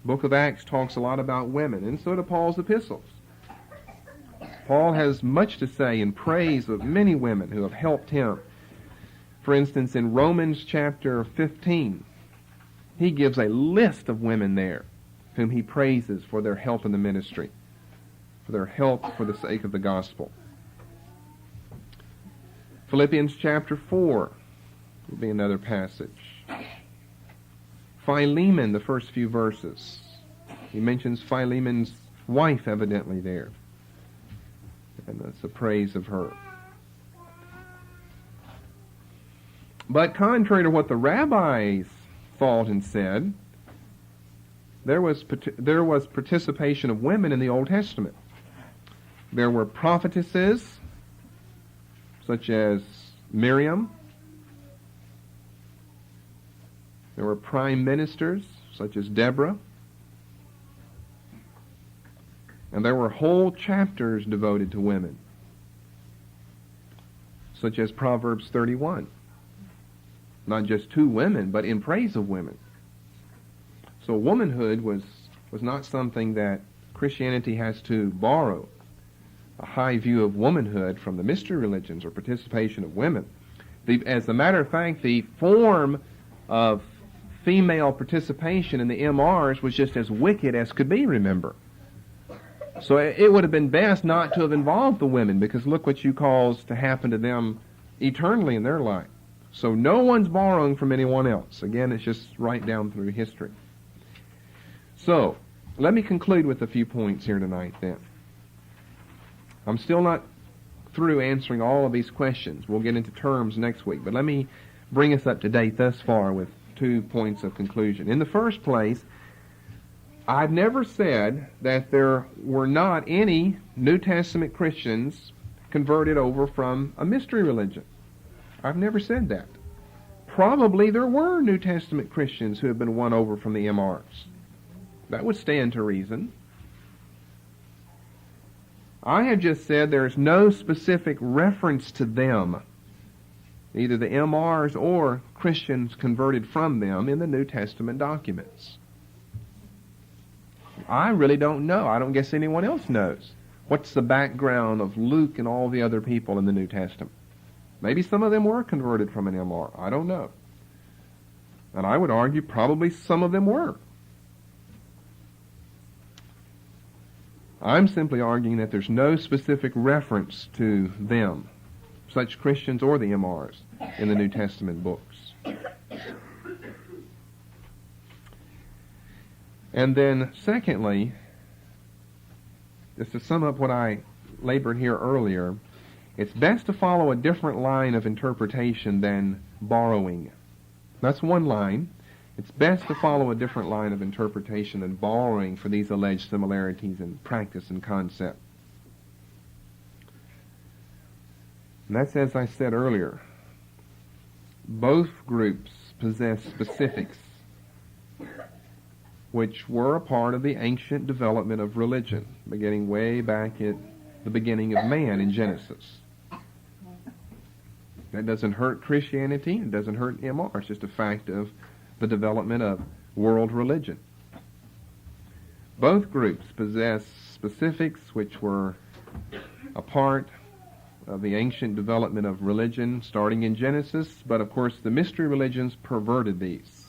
Book of Acts talks a lot about women, and so do Paul's epistles. Paul has much to say in praise of many women who have helped him. For instance, in Romans chapter 15, he gives a list of women there whom he praises for their help in the ministry, for their help for the sake of the gospel. Philippians chapter 4 will be another passage. Philemon, the first few verses. He mentions Philemon's wife evidently there. And that's a praise of her. But contrary to what the rabbis thought and said, there was participation of women in the Old Testament. There were prophetesses, such as Miriam. There were prime ministers, such as Deborah. And there were whole chapters devoted to women, such as Proverbs 31. Not just to women, but in praise of women. So womanhood was not something that Christianity has to borrow a high view of womanhood from the mystery religions or participation of women. As a matter of fact, the form of female participation in the MRs was just as wicked as could be, remember. So it would have been best not to have involved the women, because look what you cause to happen to them eternally in their life. So no one's borrowing from anyone else. Again, it's just right down through history. So, let me conclude with a few points here tonight then. I'm still not through answering all of these questions. We'll get into terms next week, but let me bring us up to date thus far with 2 points of conclusion. In the first place, I've never said that there were not any New Testament Christians converted over from a mystery religion. I've never said that. Probably there were New Testament Christians who have been won over from the MRs. That would stand to reason. I have just said there is no specific reference to them, either the MRs or Christians converted from them, in the New Testament documents. I really don't know. I don't guess anyone else knows. What's the background of Luke and all the other people in the New Testament? Maybe some of them were converted from an MR. I don't know. And I would argue probably some of them were. I'm simply arguing that there's no specific reference to them, such Christians or the MRs, in the New Testament books. And then, secondly, just to sum up what I labored here earlier, it's best to follow a different line of interpretation than borrowing. That's one line. It's best to follow a different line of interpretation than borrowing for these alleged similarities in practice and concept. And that's, as I said earlier, both groups possess specifics which were a part of the ancient development of religion, beginning way back at the beginning of man in Genesis. That doesn't hurt Christianity, it doesn't hurt MR, it's just a fact of the development of world religion. Both groups possess specifics which were a part of the ancient development of religion starting in Genesis, but of course the mystery religions perverted these.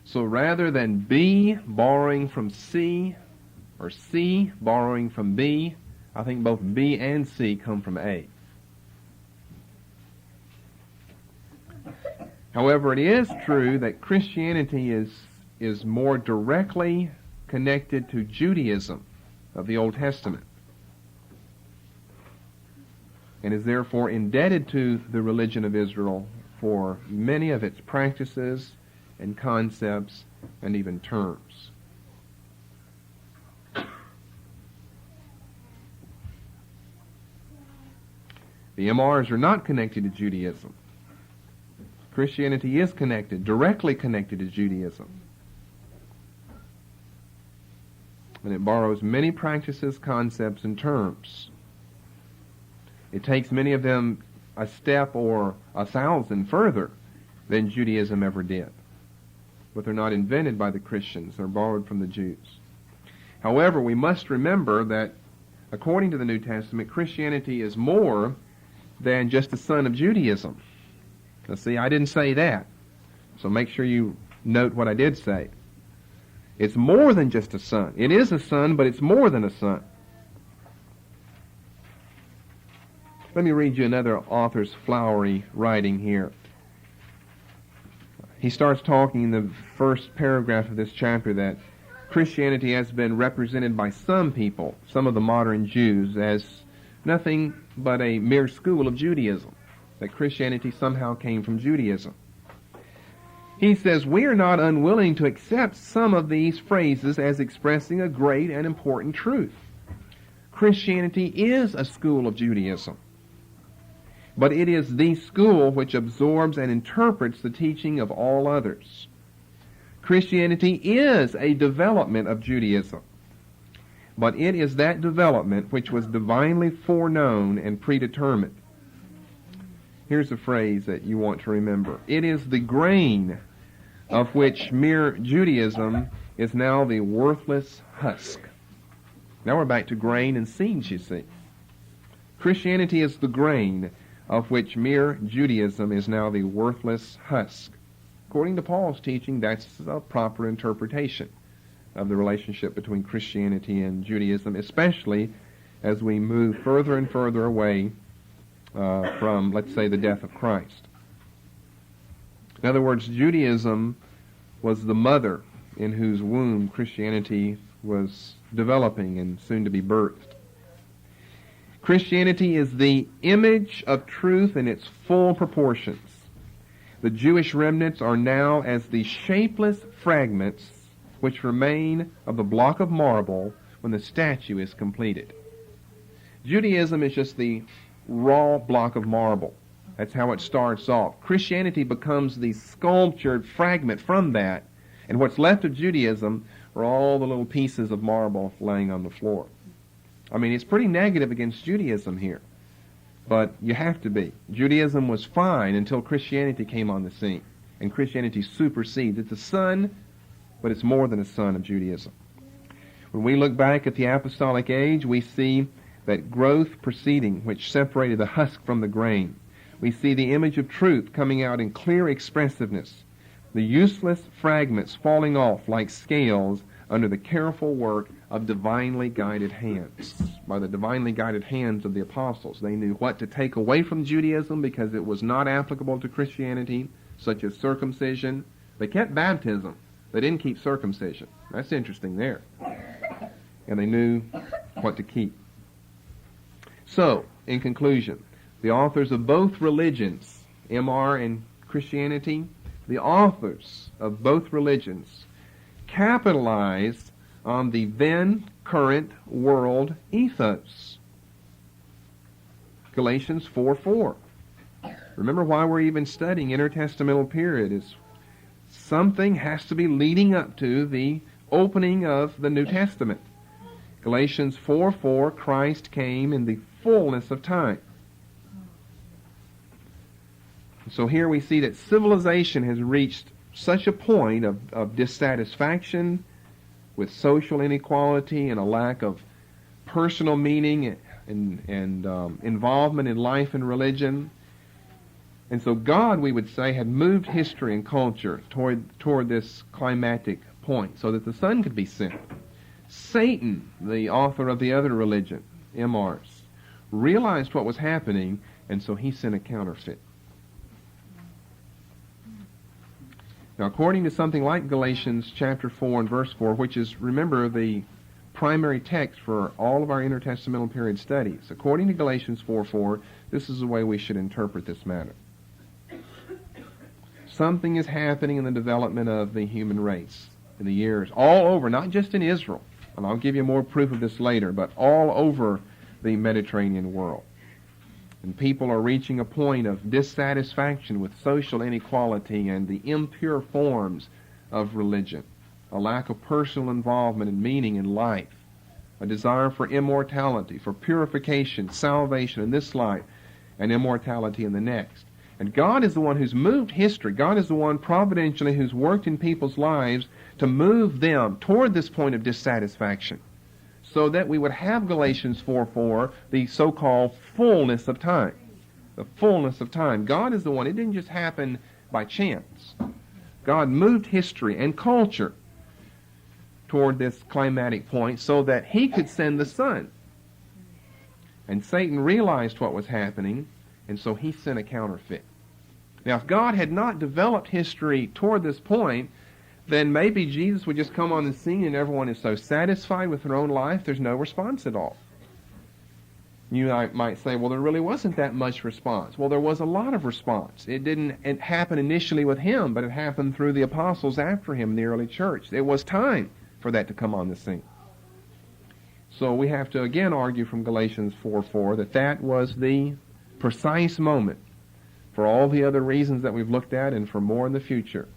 So rather than B borrowing from C, or C borrowing from B, I think both B and C come from A. However, it is true that Christianity is more directly connected to Judaism of the Old Testament, and is therefore indebted to the religion of Israel for many of its practices and concepts and even terms. The MRs are not connected to Judaism. Christianity is connected, directly connected to Judaism. And it borrows many practices, concepts, and terms. It takes many of them a step or 1,000 further than Judaism ever did. But they're not invented by the Christians. They're borrowed from the Jews. However, we must remember that according to the New Testament, Christianity is more than just a son of Judaism. Now see, I didn't say that. So make sure you note what I did say. It's more than just a son. It is a son, but it's more than a son. Let me read you another author's flowery writing here. He starts talking in the first paragraph of this chapter that Christianity has been represented by some people, some of the modern Jews, as nothing but a mere school of Judaism, that Christianity somehow came from Judaism. He says, we are not unwilling to accept some of these phrases as expressing a great and important truth. Christianity is a school of Judaism, but it is the school which absorbs and interprets the teaching of all others. Christianity is a development of Judaism, but it is that development which was divinely foreknown and predetermined. Here's a phrase that you want to remember. It is the grain of which mere Judaism is now the worthless husk. Now we're back to grain and seeds, you see. Christianity is the grain of which mere Judaism is now the worthless husk. According to Paul's teaching, that's a proper interpretation of the relationship between Christianity and Judaism, especially as we move further and further away from, let's say, the death of Christ. In other words, Judaism was the mother in whose womb Christianity was developing and soon to be birthed. Christianity is the image of truth in its full proportions. The Jewish remnants are now as the shapeless fragments which remain of the block of marble when the statue is completed. Judaism is just the raw block of marble. That's how it starts off. Christianity becomes the sculptured fragment from that, and what's left of Judaism are all the little pieces of marble laying on the floor. I mean, it's pretty negative against Judaism here, but you have to be. Judaism was fine until Christianity came on the scene, and Christianity supersedes. It's a son, but it's more than a son of Judaism. When we look back at the apostolic age, we see that growth proceeding, which separated the husk from the grain. We see the image of truth coming out in clear expressiveness, the useless fragments falling off like scales under the careful work of divinely guided hands. By the divinely guided hands of the apostles. They knew what to take away from Judaism because it was not applicable to Christianity, such as circumcision. They kept baptism. They didn't keep circumcision. That's interesting there. And they knew what to keep. So, in conclusion, the authors of both religions, MR and Christianity, the authors of both religions capitalized on the then current world ethos. Galatians 4:4. Remember why we're even studying intertestamental period is something has to be leading up to the opening of the New Testament. Galatians 4:4, Christ came in the fullness of time. So here we see that civilization has reached such a point of dissatisfaction with social inequality and a lack of personal meaning and involvement in life and religion. And so God, we would say, had moved history and culture toward this climatic point so that the Son could be sent. Satan, the author of the other religion, MRs, realized what was happening, and so he sent a counterfeit. Now, according to something like Galatians chapter 4 and verse 4, which is, remember, the primary text for all of our intertestamental period studies, according to Galatians 4:4, this is the way we should interpret this matter. Something is happening in the development of the human race in the years all over, not just in Israel, and I'll give you more proof of this later, but all over the Mediterranean world. And people are reaching a point of dissatisfaction with social inequality and the impure forms of religion, a lack of personal involvement and meaning in life, a desire for immortality, for purification, salvation in this life, and immortality in the next. And God is the one who's moved history. God is the one providentially who's worked in people's lives to move them toward this point of dissatisfaction, so that we would have Galatians 4:4, the so-called fullness of time. The fullness of time. God is the one. It didn't just happen by chance. God moved history and culture toward this climatic point so that he could send the Son. And Satan realized what was happening, and so he sent a counterfeit. Now, if God had not developed history toward this point, then maybe Jesus would just come on the scene and everyone is so satisfied with their own life, there's no response at all. You might say, well, there really wasn't that much response. Well, there was a lot of response. It didn't happen initially with him, but it happened through the apostles after him in the early church. It was time for that to come on the scene. So we have to again argue from Galatians 4:4 that was the precise moment, for all the other reasons that we've looked at and for more in the future,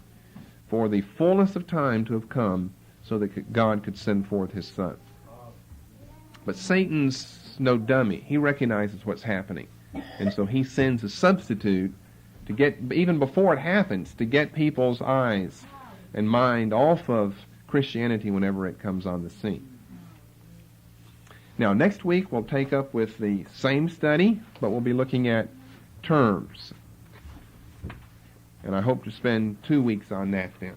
for the fullness of time to have come so that God could send forth his Son. But Satan's no dummy. He recognizes what's happening. And so he sends a substitute to get, even before it happens, to get people's eyes and mind off of Christianity whenever it comes on the scene. Now, next week we'll take up with the same study, but we'll be looking at terms. And I hope to spend 2 weeks on that then.